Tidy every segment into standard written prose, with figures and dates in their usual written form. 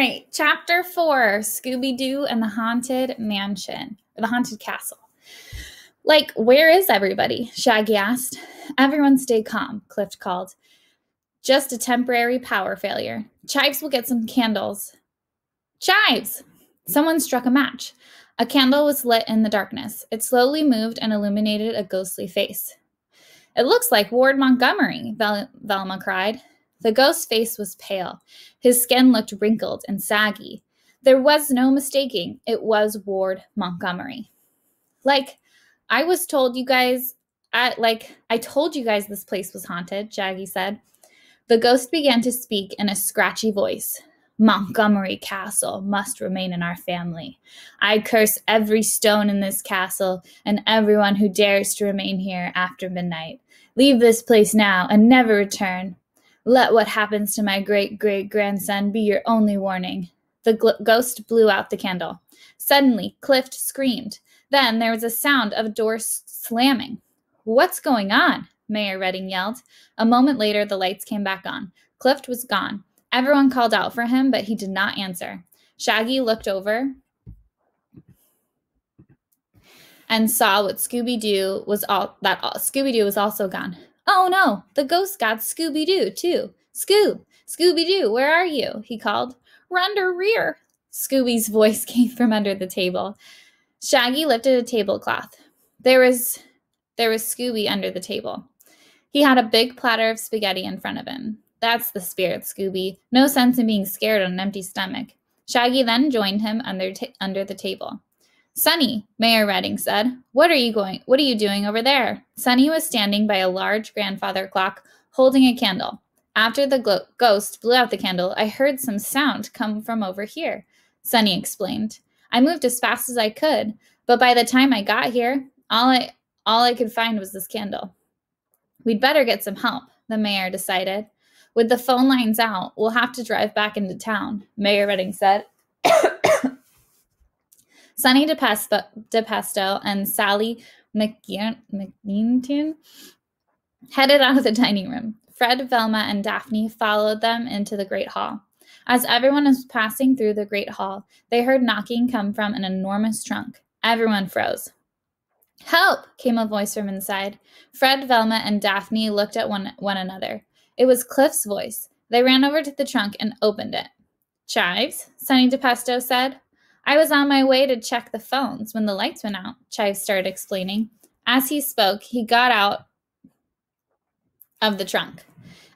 right, Chapter 4, Scooby-Doo and the Haunted Mansion, or the Haunted Castle. Like, where is everybody? Shaggy asked. Everyone stay calm, Clift called. Just a temporary power failure. Chives will get some candles. Chives! Someone struck a match. A candle was lit in the darkness. It slowly moved and illuminated a ghostly face. It looks like Ward Montgomery, Velma cried. The ghost's face was pale. His skin looked wrinkled and saggy. There was no mistaking. It was Ward Montgomery. I told you guys this place was haunted, Shaggy said. The ghost began to speak in a scratchy voice. Montgomery Castle must remain in our family. I curse every stone in this castle and everyone who dares to remain here after midnight. Leave this place now and never return. Let what happens to my great-great-grandson be your only warning. The ghost blew out the candle. Suddenly, Clift screamed. Then there was a sound of a door slamming. What's going on? Mayor Redding yelled. A moment later, the lights came back on. Clift was gone. Everyone called out for him, but he did not answer. Shaggy looked over and saw what Scooby-Doo was also gone. Oh no, the ghost got Scooby-Doo too. Scooby-Doo, where are you? He called. Render rear. Scooby's voice came from under the table. Shaggy lifted a tablecloth. There was Scooby under the table. He had a big platter of spaghetti in front of him. That's the spirit, Scooby. No sense in being scared on an empty stomach. Shaggy then joined him under the table. Sonny, Mayor Redding said, what are you doing over there? Sonny was standing by a large grandfather clock, holding a candle. After the ghost blew out the candle, I heard some sound come from over here, Sonny explained. I moved as fast as I could, but by the time I got here, all I could find was this candle. We'd better get some help, the mayor decided. With the phone lines out, we'll have to drive back into town, Mayor Redding said. Sonny DePesto and Sally McGeanton headed out of the dining room. Fred, Velma, and Daphne followed them into the Great Hall. As everyone was passing through the Great Hall, they heard knocking come from an enormous trunk. Everyone froze. Help! Came a voice from inside. Fred, Velma, and Daphne looked at one another. It was Cliff's voice. They ran over to the trunk and opened it. Chives, Sonny DePesto said. I was on my way to check the phones when the lights went out, Chives started explaining. As he spoke, he got out of the trunk.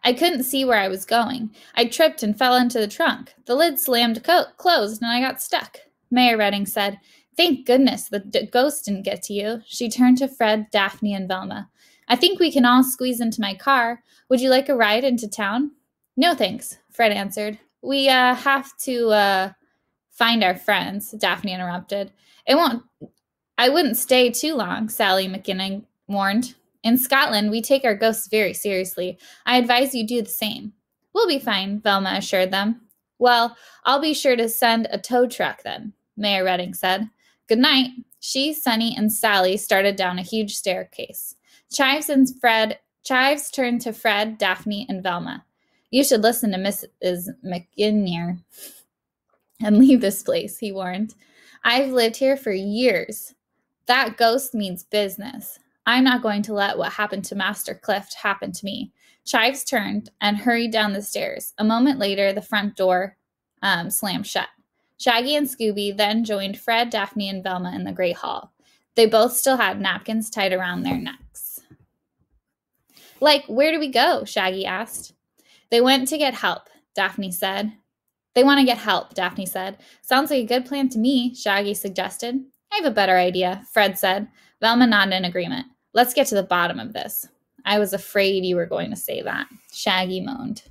I couldn't see where I was going. I tripped and fell into the trunk. The lid slammed closed and I got stuck. Mayor Redding said, Thank goodness the ghost didn't get to you. She turned to Fred, Daphne, and Velma. I think we can all squeeze into my car. Would you like a ride into town? No, thanks, Fred answered. We have to find our friends, Daphne interrupted. I wouldn't stay too long, Sally McGinnon warned. In Scotland, we take our ghosts very seriously. I advise you do the same. We'll be fine, Velma assured them. Well, I'll be sure to send a tow truck then, Mayor Redding said. Good night. She, Sonny, and Sally started down a huge staircase. Chives turned to Fred, Daphne, and Velma. You should listen to Mrs. McGinnier and leave this place, he warned. I've lived here for years. That ghost means business. I'm not going to let what happened to Master Clift happen to me. Chives turned and hurried down the stairs. A moment later, the front door slammed shut. Shaggy and Scooby then joined Fred, Daphne, and Velma in the Great Hall. They both still had napkins tied around their necks. Where do we go? Shaggy asked. They went to get help, Daphne said. They want to get help, Daphne said. Sounds like a good plan to me, Shaggy suggested. I have a better idea, Fred said. Velma nodded in agreement. Let's get to the bottom of this. I was afraid you were going to say that, Shaggy moaned.